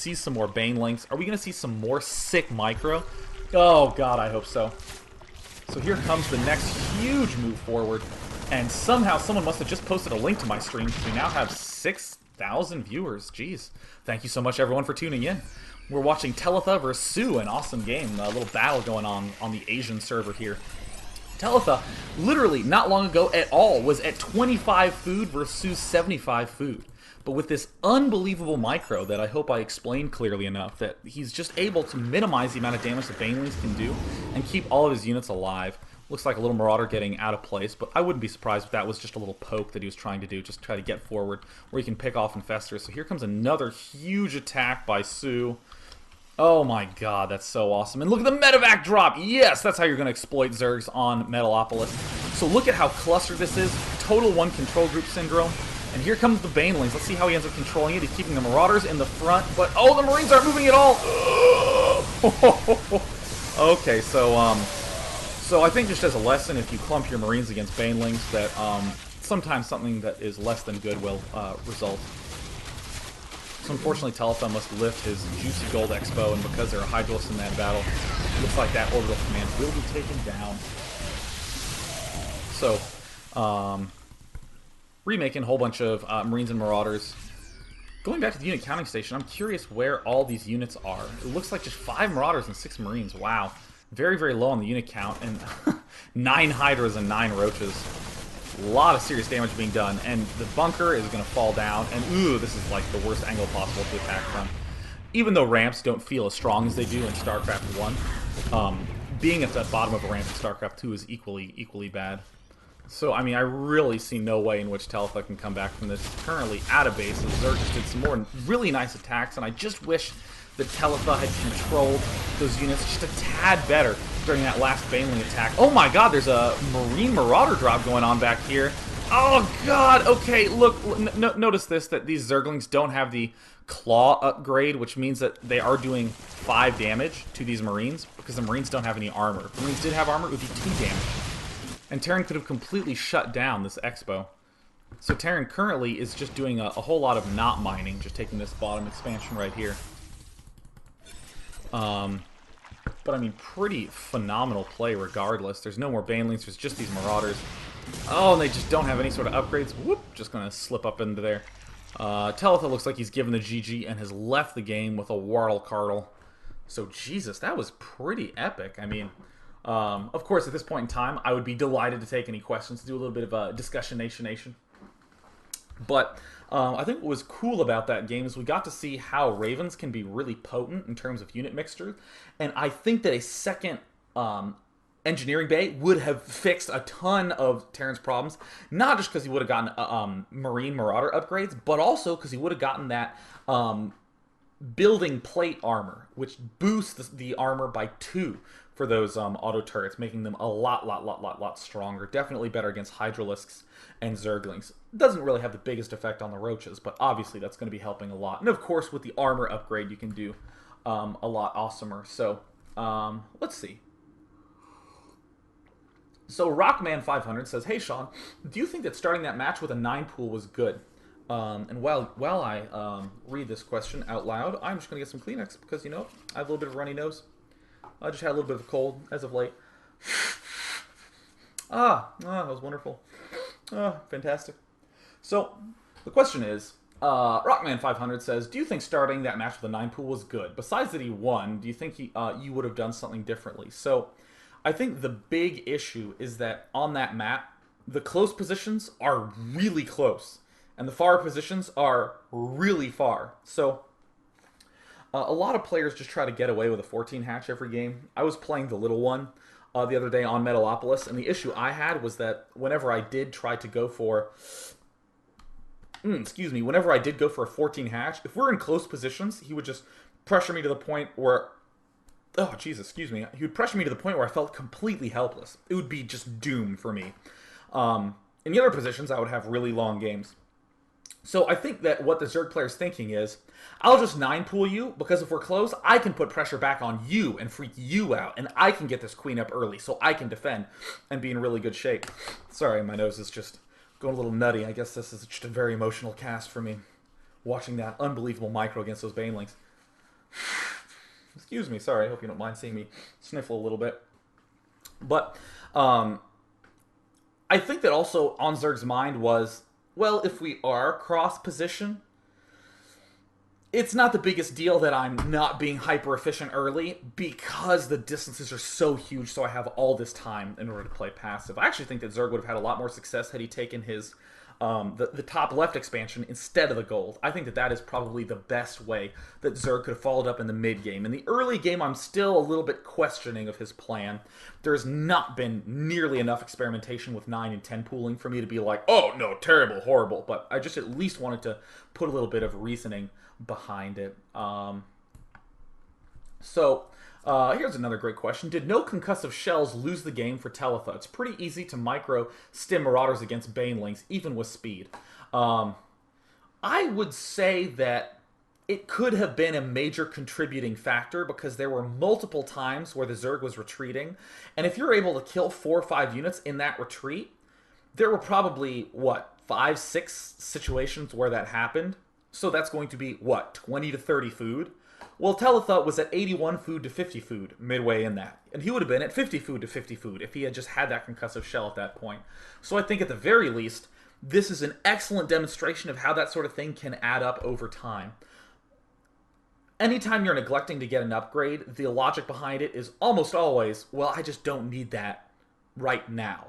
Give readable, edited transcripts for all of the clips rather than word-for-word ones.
see some more Banelings? Are we going to see some more sick micro? Oh, God, I hope so. So here comes the next huge move forward. And somehow someone must have just posted a link to my stream because we now have 6,000 viewers. Jeez. Thank you so much, everyone, for tuning in. We're watching Teletha vs. Sue, an awesome game. A little battle going on the Asian server here. Teletha, literally not long ago at all, was at 25 food versus Sue's 75 food. But with this unbelievable micro that I hope I explained clearly enough, that he's just able to minimize the amount of damage that Banelings can do and keep all of his units alive. Looks like a little Marauder getting out of place, but I wouldn't be surprised if that was just a little poke that he was trying to do, just try to get forward where he can pick off Infestors. So here comes another huge attack by Sue. Oh my god, that's so awesome. And look at the medevac drop! Yes, that's how you're going to exploit zergs on Metalopolis. So look at how clustered this is. Total one control group syndrome. And here comes the Banelings. Let's see how he ends up controlling it. He's keeping the Marauders in the front, but oh, the Marines aren't moving at all! Okay, so I think just as a lesson, if you clump your Marines against Banelings, that sometimes something that is less than good will result. So unfortunately, Teletha must lift his juicy gold expo, and because there are Hydralisks in that battle, it looks like that orbital command will be taken down. So, remaking a whole bunch of Marines and Marauders. Going back to the unit counting station, I'm curious where all these units are. It looks like just 5 Marauders and 6 Marines. Wow. Very, very low on the unit count, and 9 Hydras and 9 Roaches. A lot of serious damage being done, and the bunker is going to fall down, and ooh, this is like the worst angle possible to attack from. Even though ramps don't feel as strong as they do in StarCraft 1, being at the bottom of a ramp in StarCraft 2 is equally bad. So, I mean, I really see no way in which Teletha can come back from this. Currently out of base, Zerg just did some more really nice attacks, and I just wish that Teletha had controlled those units just a tad better during that last Baneling attack. Oh my god, there's a Marine Marauder drop going on back here. Oh god, okay, look, notice this, that these Zerglings don't have the Claw upgrade, which means that they are doing 5 damage to these Marines, because the Marines don't have any armor. If the Marines did have armor, it would be 2 damage. And Terran could have completely shut down this Expo. So Terran currently is just doing a whole lot of not mining, just taking this bottom expansion right here. But I mean, pretty phenomenal play regardless. There's no more Banelings, there's just these Marauders. Oh, and they just don't have any sort of upgrades. Whoop, just gonna slip up into there. Teletha looks like he's given the GG and has left the game with a Wartle Cardle. So, Jesus, that was pretty epic. I mean, of course, at this point in time, I would be delighted to take any questions, to do a little bit of a discussion nation. But I think what was cool about that game is we got to see how Ravens can be really potent in terms of unit mixture. And I think that a second engineering bay would have fixed a ton of Terran's problems. Not just because he would have gotten Marine Marauder upgrades, but also because he would have gotten that building plate armor, which boosts the armor by 2 for those auto turrets, making them a lot stronger. Definitely better against Hydralisks and Zerglings. Doesn't really have the biggest effect on the Roaches, but obviously that's going to be helping a lot. And of course, with the armor upgrade, you can do a lot awesomer. So, let's see. So, Rockman500 says, "Hey Sean, do you think that starting that match with a 9 pool was good?" And while I read this question out loud, I'm just going to get some Kleenex because, you know, I have a little bit of a runny nose. I just had a little bit of a cold as of late. That was wonderful. Fantastic. So, the question is, Rockman500 says, "Do you think starting that match with a 9 pool was good? Besides that he won, do you think you would have done something differently?" So, I think the big issue is that on that map, the close positions are really close, and the far positions are really far. So, a lot of players just try to get away with a 14 hatch every game. I was playing the little one the other day on Metalopolis, and the issue I had was that whenever I did try to go for... whenever I did go for a 14 hatch, if we're in close positions, he would just pressure me to the point where... Oh, Jesus, excuse me. He would pressure me to the point where I felt completely helpless. It would be just doom for me. In the other positions, I would have really long games. So I think that what the Zerg player's thinking is, I'll just 9 pool you, because if we're close, I can put pressure back on you and freak you out, and I can get this queen up early, so I can defend and be in really good shape. Sorry, my nose is just going a little nutty. I guess this is just a very emotional cast for me, watching that unbelievable micro against those Banelings. Excuse me, sorry, I hope you don't mind seeing me sniffle a little bit. But um, I think that also on Zerg's mind was, well, if we are cross position, it's not the biggest deal that I'm not being hyper efficient early because the distances are so huge, so I have all this time in order to play passive. I actually think that Zerg would have had a lot more success had he taken his the top left expansion instead of the gold. I think that that is probably the best way that Zerg could have followed up in the mid game. In the early game, I'm still a little bit questioning of his plan. There's not been nearly enough experimentation with 9 and 10 pooling for me to be like, oh no, terrible, horrible. But I just at least wanted to put a little bit of reasoning behind it. Here's another great question. Did no concussive shells lose the game for Teletha? It's pretty easy to micro-stim Marauders against Banelings, even with speed. I would say that it could have been a major contributing factor because there were multiple times where the Zerg was retreating, and if you're able to kill 4 or 5 units in that retreat, there were probably, 5, 6 situations where that happened. So that's going to be, 20 to 30 food? Well, Teletha was at 81 food to 50 food midway in that. And he would have been at 50 food to 50 food if he had just had that concussive shell at that point. So I think at the very least, this is an excellent demonstration of how that sort of thing can add up over time. Anytime you're neglecting to get an upgrade, the logic behind it is almost always, well, I just don't need that right now.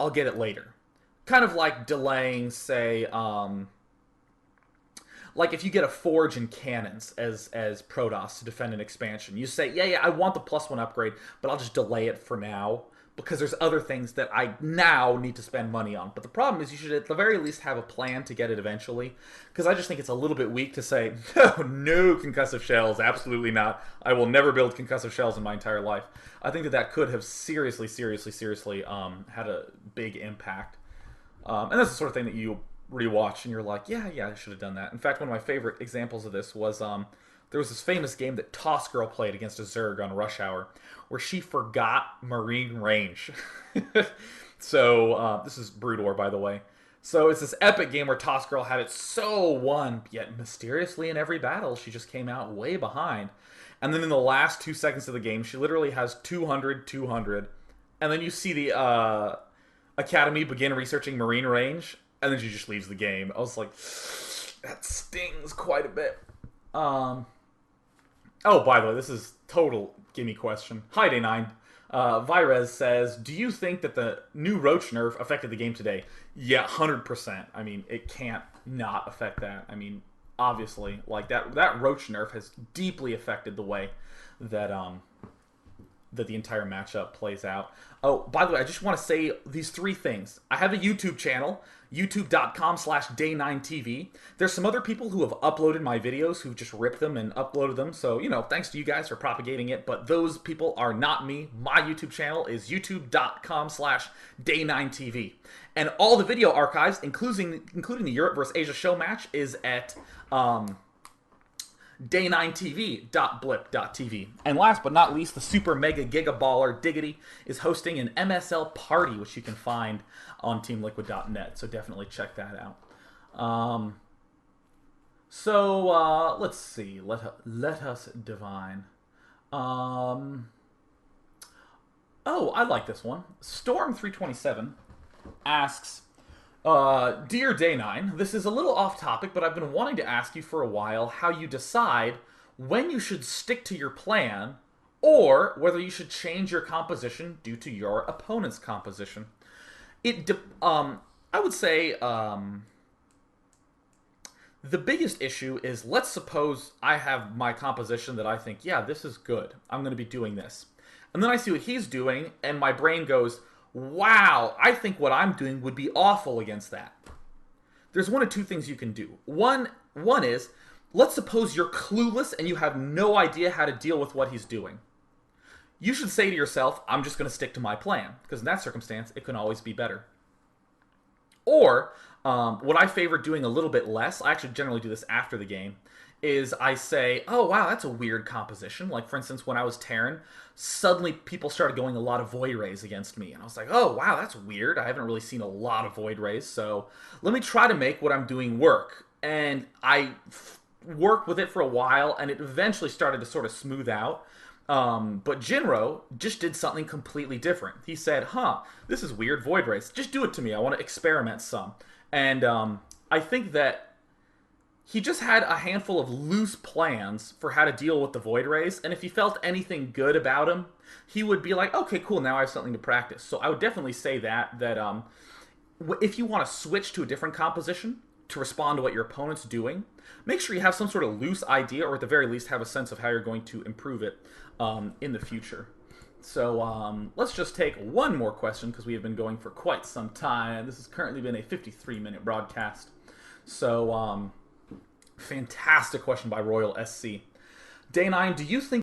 I'll get it later. Kind of like delaying, say, like if you get a forge and cannons as Protoss to defend an expansion, you say, yeah, I want the +1 upgrade, but I'll just delay it for now because there's other things that I now need to spend money on. But the problem is you should at the very least have a plan to get it eventually, because I just think it's a little bit weak to say, no concussive shells, absolutely not. I will never build concussive shells in my entire life. I think that could have seriously had a big impact. And that's the sort of thing that you rewatch and you're like, yeah, I should have done that. In fact, one of my favorite examples of this was there was this famous game that Toss Girl played against a Zerg on Rush Hour where she forgot Marine range. So this is Brood War, by the way. So it's this epic game where Toss Girl had it so won, yet mysteriously in every battle she just came out way behind. And then in the last 2 seconds of the game, she literally has 200, and then you see the Academy begin researching Marine range, and then she just leaves the game. I was like, that stings quite a bit. Oh, by the way, this is total gimme question. Hi, Day9. Virez says, do you think that the new Roach nerf affected the game today? Yeah, 100%. I mean, it can't not affect that. I mean, obviously, like that Roach nerf has deeply affected the way that that the entire matchup plays out. Oh, by the way, I just want to say these 3 things. I have a YouTube channel, youtube.com/day9tv. There's some other people who have uploaded my videos who've just ripped them and uploaded them. So, thanks to you guys for propagating it. But those people are not me. My YouTube channel is youtube.com/day9tv. And all the video archives, including the Europe versus Asia show match, is at day9tv.blip.tv. And last but not least, the super mega giga baller Diggity is hosting an MSL party, which you can find on teamliquid.net. So definitely check that out. Let's see. Let us divine. Oh, I like this one. Storm327 asks, Dear Day9, this is a little off topic, but I've been wanting to ask you for a while how you decide when you should stick to your plan or whether you should change your composition due to your opponent's composition. I would say the biggest issue is, let's suppose I have my composition that I think, yeah, this is good. I'm going to be doing this. And then I see what he's doing, and my brain goes, wow, I think what I'm doing would be awful against that. There's one of 2 things you can do. One is, let's suppose you're clueless and you have no idea how to deal with what he's doing. You should say to yourself, I'm just going to stick to my plan, because in that circumstance, it can always be better. Or, what I favor doing a little bit less, I actually generally do this after the game, is I say, oh wow, that's a weird composition. Like, for instance, when I was Terran, suddenly people started going a lot of Void Rays against me. And I was like, oh wow, that's weird. I haven't really seen a lot of Void Rays, so let me try to make what I'm doing work. And I work with it for a while, and it eventually started to sort of smooth out. But Jinro just did something completely different. He said, this is weird, Void Race. Just do it to me. I want to experiment some. And I think that he just had a handful of loose plans for how to deal with the Void Rays, and if he felt anything good about him, he would be like, okay, cool, now I have something to practice. So I would definitely say that if you want to switch to a different composition to respond to what your opponent's doing, make sure you have some sort of loose idea, or at the very least have a sense of how you're going to improve it in the future. So let's just take one more question, because we have been going for quite some time. This has currently been a 53-minute broadcast. So fantastic question by Royal SC. Day 9, do you think